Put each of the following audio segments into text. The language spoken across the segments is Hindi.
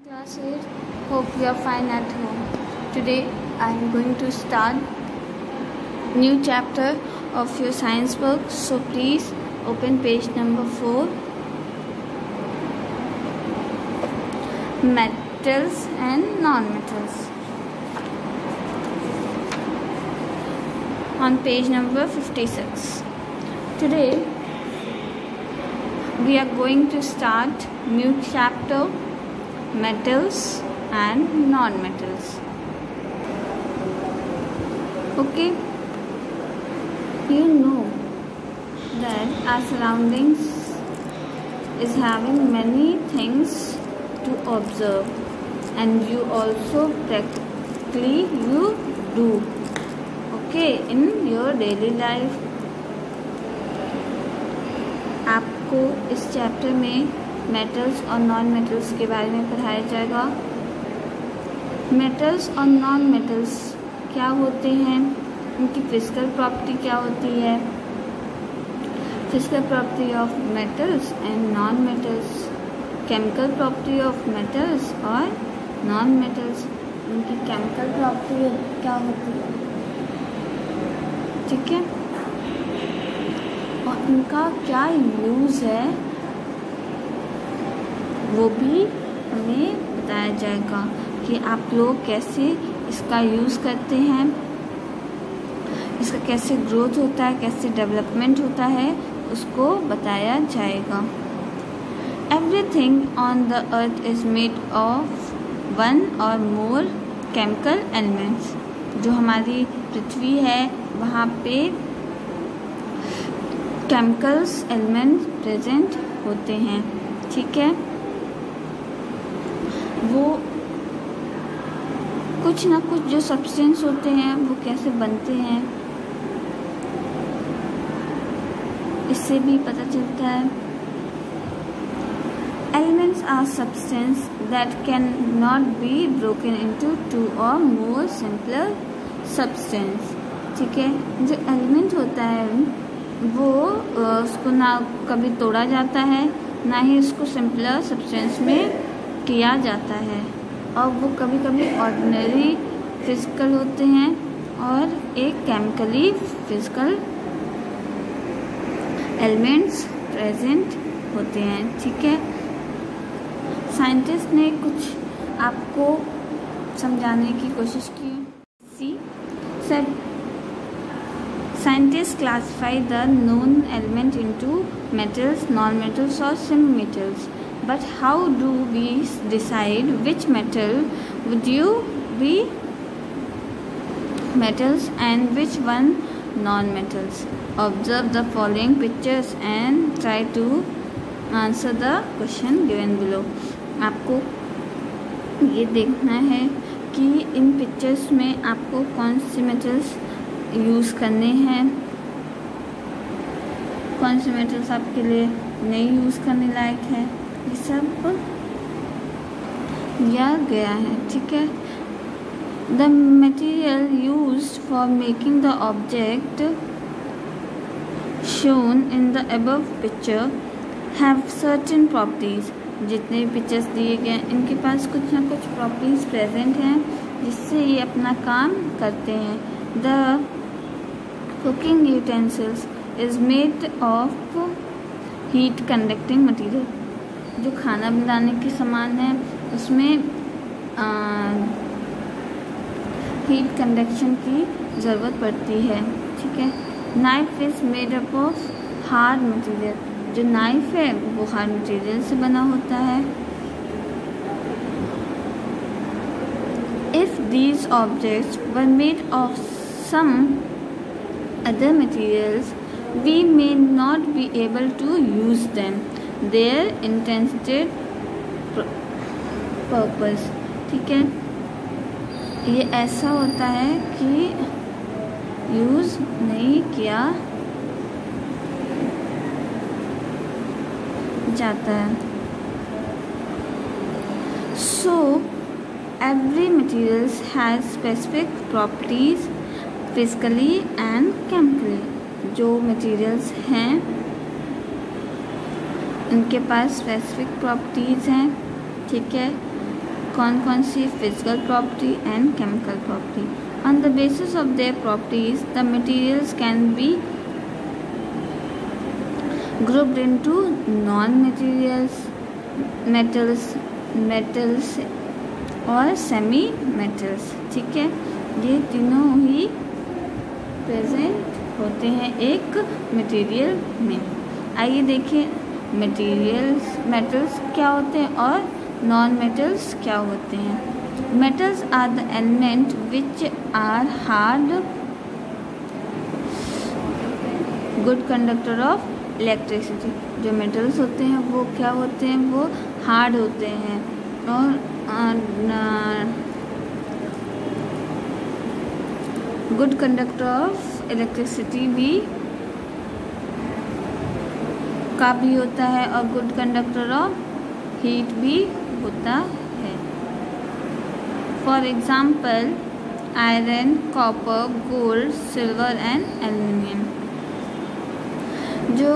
Class 8. Hope you are fine at home. Today I am going to start new chapter of your science book. So please open page number 4. Metals and non-metals. On page number 56. Today we are going to start new chapter, metals and non-metals. Okay, you know that our surroundings is having many things to observe, and you also practically you do, okay, in your daily life. आपको इस चैप्टर में मेटल्स और नॉन मेटल्स के बारे में पढ़ाया जाएगा। मेटल्स और नॉन मेटल्स क्या होते हैं, उनकी फिजिकल प्रॉपर्टी क्या होती है, physical property of metals and non metals, chemical property of metals और नॉन मेटल्स, उनकी केमिकल प्रॉपर्टी क्या होती है, ठीक है, और उनका क्या यूज़ है वो भी हमें बताया जाएगा कि आप लोग कैसे इसका यूज़ करते हैं, इसका कैसे ग्रोथ होता है, कैसे डेवलपमेंट होता है, उसको बताया जाएगा। Everything on the earth is made of one और मोर केमिकल एलिमेंट्स। जो हमारी पृथ्वी है वहाँ पे केमिकल्स एलिमेंट प्रेजेंट होते हैं, ठीक है। वो कुछ ना कुछ जो सब्सटेंस होते हैं वो कैसे बनते हैं इससे भी पता चलता है। Elements are substance that can not be broken into two or more simpler substance, ठीक है। जो एलिमेंट होता है वो उसको ना कभी तोड़ा जाता है, ना ही उसको सिंपलर सब्सटेंस में किया जाता है, और वो कभी कभी ऑर्डिनरी फिजिकल होते हैं और एक केमिकली फिजिकल एलिमेंट्स प्रेजेंट होते हैं, ठीक है। साइंटिस्ट ने कुछ आपको समझाने की कोशिश की। She said scientists classify the known element into metals, non-metals or semi-metals. But how do we decide which metal would you be metals and which one non-metals? Observe the following pictures and try to answer the question given below. आपको ये देखना है कि इन पिक्चर्स में आपको कौन सी मेटल्स यूज़ करने हैं, कौन से मेटल्स आपके लिए नहीं यूज़ करने लायक है, ये सब दिया गया है, ठीक है। The material used for making the object shown in the above picture have certain properties. जितने भी पिक्चर्स दिए गए इनके पास कुछ ना कुछ प्रॉपर्टीज प्रेजेंट हैं जिससे ये अपना काम करते हैं। The cooking utensils is made of heat conducting material. जो खाना बनाने के सामान है उसमें हीट कंडक्शन की ज़रूरत पड़ती है, ठीक है। Knife is made up of hard material. जो नाइफ है वो हार्ड मटेरियल से बना होता है। If these objects were made of some other materials, we may not be able to use them their intended purpose, ठीक है। ये ऐसा होता है कि यूज़ नहीं किया जाता है। So every materials has specific properties physically and chemically. जो मटेरियल्स हैं उनके पास स्पेसिफिक प्रॉपर्टीज़ हैं, ठीक है। कौन कौन सी? Physical property and chemical property. On the basis of their properties the materials can be grouped into non-materials, metals और सेमी मेटल्स. ठीक है, ये तीनों ही प्रेजेंट होते हैं एक मटेरियल में. आइए देखिए मेटल्स क्या होते हैं और नॉन मेटल्स क्या होते हैं. Metals are the element which are hard good conductor of electricity. जो मेटल्स होते हैं वो क्या होते हैं? वो हार्ड होते हैं और गुड कंडक्टर ऑफ इलेक्ट्रिसिटी भी का भी होता है और गुड कंडक्टर ऑफ हीट भी होता है. For example iron, copper, gold, silver and aluminium. जो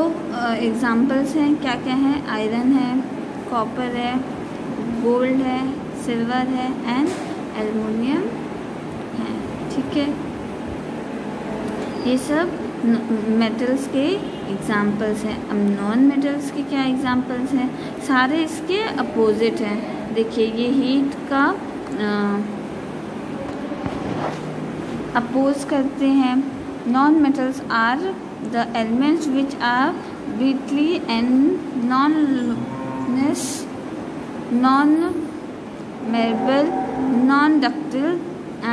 एग्जाम्पल्स हैं क्या क्या हैं? आयरन है, कॉपर है, गोल्ड है, सिल्वर है एंड एल्युमिनियम है. ठीक है, ये सब मेटल्स के एग्जाम्पल्स हैं. अब नॉन मेटल्स के क्या एग्जाम्पल्स हैं? सारे इसके अपोजिट हैं. देखिए ये हीट का अपोज करते हैं. Non metals are the elements which are weakly and non-malleable, non-ductile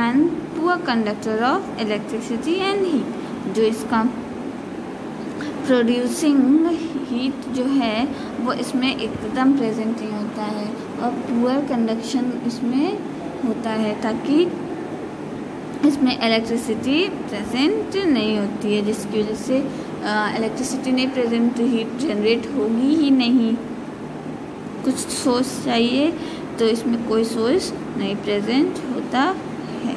and poor conductor of electricity and heat. जो इसका प्रोड्यूसिंग हीट जो है वो इसमें एकदम प्रेजेंट नहीं होता है और पुअर कंडक्शन इसमें होता है ताकि इसमें इलेक्ट्रिसिटी प्रेजेंट नहीं होती है, जिसकी वजह से इलेक्ट्रिसिटी नहीं प्रेजेंट तो हीट जनरेट होगी ही नहीं. कुछ सोर्स चाहिए तो इसमें कोई सोर्स नहीं प्रेजेंट होता है.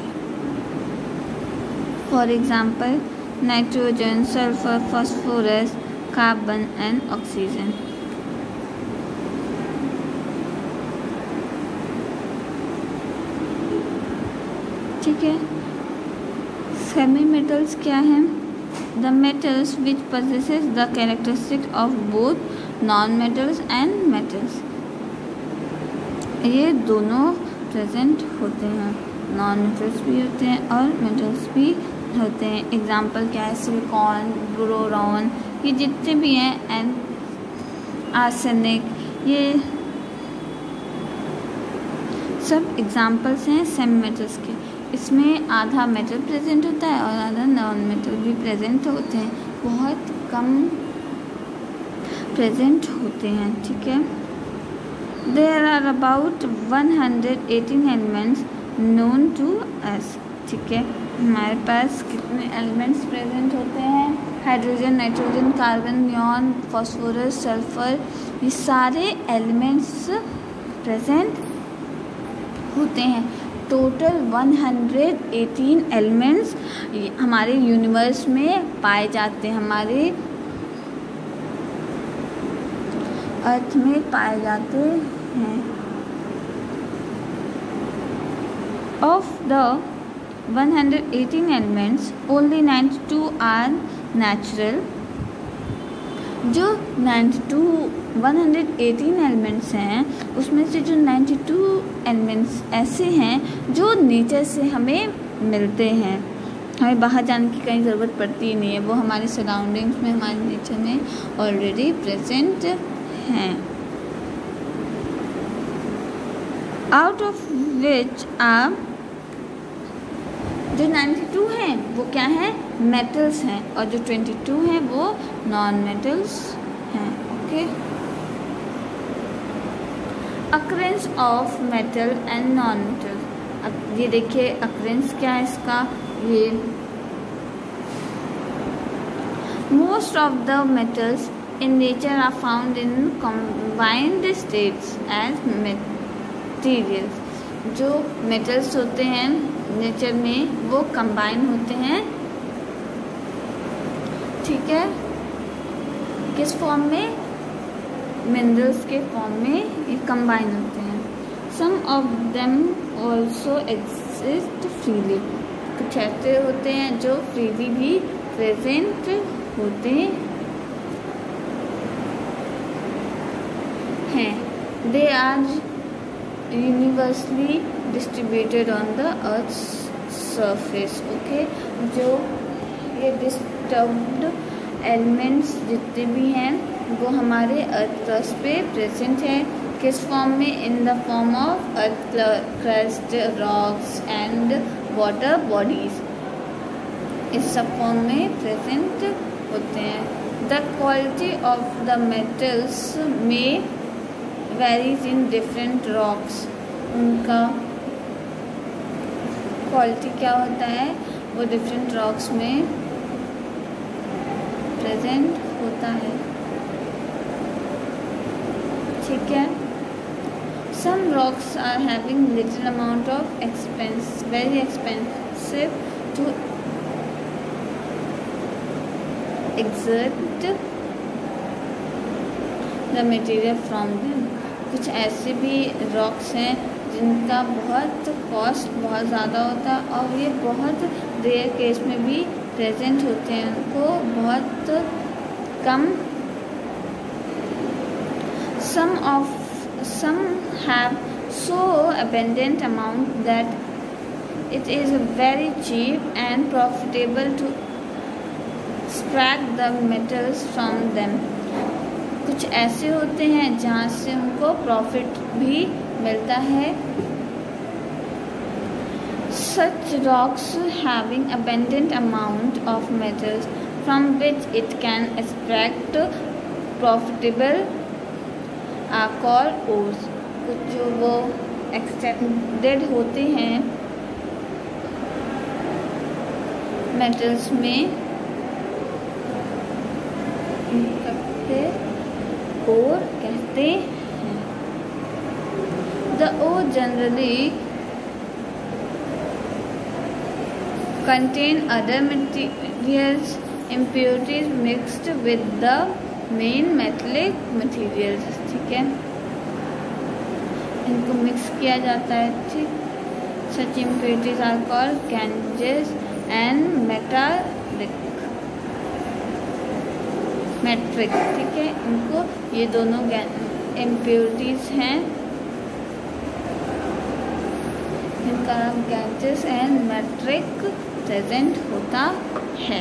For example nitrogen, sulphur, phosphorus, carbon and oxygen. ठीक है, सेमी मेटल्स क्या हैं? The metals which possesses the characteristic of both non metals and metals. ये दोनों प्रेजेंट होते हैं, नॉन मेटल्स भी होते हैं और मेटल्स भी होते हैं. एग्जाम्पल क्या है? सिलिकॉन, बोरोन, ये जितने भी हैं एंड आर्सेनिक, ये सब एग्जाम्पल्स हैं सेमी मेटल्स के. इसमें आधा मेटल प्रेजेंट होता है और आधा नॉन मेटल भी प्रेजेंट होते हैं, बहुत कम प्रेजेंट होते हैं. ठीक है, there are about 118 elements known to us. ठीक है, हमारे पास कितने एलिमेंट्स प्रेजेंट होते हैं? Hydrogen, nitrogen, carbon, neon, phosphorus, sulphur, ये सारे एलिमेंट्स प्रेजेंट होते हैं. टोटल 118 एलिमेंट्स हमारे यूनिवर्स में पाए जाते हैं, हमारे अर्थ में पाए जाते हैं. Of the 118 elements only 92 are natural. जो 118 एलिमेंट्स हैं उसमें से जो 92 एलिमेंट्स ऐसे हैं जो नेचर से हमें मिलते हैं, हमें बाहर जाने की कहीं ज़रूरत पड़ती ही नहीं है, वो हमारे सराउंडिंग्स में, हमारे नेचर में ऑलरेडी प्रेजेंट हैं. आउट ऑफ विच आर जो 92 हैं वो क्या हैं? मेटल्स हैं और जो 22 हैं वो नॉन मेटल्स हैं. Okay, occurrence of metal and non metal. अब ये देखिए अकरेंस क्या है इसका? ये most of the metals in nature are found in combined states as materials. जो मेटल्स होते हैं नेचर में वो कंबाइन होते हैं. ठीक है, किस फॉर्म में? मिनरल्स के फॉर्म में ये कंबाइन होते हैं. Some of them also exist freely, कुछ ऐसे होते हैं जो फ्रीली भी प्रेजेंट होते हैं। They are universally distributed on the earth surface. Okay, जो ये डिस्टर्ब्ड एलिमेंट्स जितने भी हैं वो हमारे अर्थ क्रस्ट पे प्रेजेंट है। किस फॉर्म में? In the form of earth crust, rocks and water bodies, इस सब फॉर्म में प्रेजेंट होते हैं। The quality of the metals में वेरीज इन डिफरेंट रॉक्स, उनका क्वालिटी क्या होता है वो डिफरेंट रॉक्स में प्रेजेंट होता है। ठीक है। Some rocks are having little amount of very expensive to exert the material from them। कुछ ऐसे भी रॉक्स हैं जिनका बहुत कॉस्ट बहुत ज़्यादा होता है और ये बहुत रेयर केस में भी प्रेजेंट होते हैं, उनको बहुत कम। some have so abundant amount that it is very cheap and profitable to extract the metals from them। कुछ ऐसे होते हैं जहाँ से उनको प्रॉफिट भी मिलता है। Such rocks having abundant amount of metals from which it can extract profitable are called ores। कुछ जो वो एक्सट्रैक्टेड होते हैं मेटल्स में और कहते हैं। The ore generally contain other materials impurities mixed with the main metallic materials। ठीक है, इनको मिक्स किया जाता है। ठीक, such impurities are called ganges and metallic। ठीक है, इनको ये दोनों इम्प्योरिटीज हैं, इनका नाम गैंजेस एंड मैट्रिक प्रेजेंट होता है।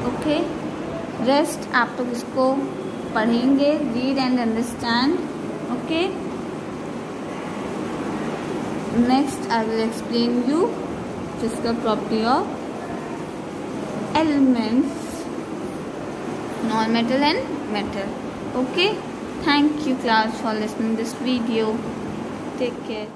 ओके, रेस्ट आप लोग इसको पढ़ेंगे, read and understand. Okay, next I will explain you physical property of elements, non-metal and metal। Okay, thank you class for listening this video. Take care.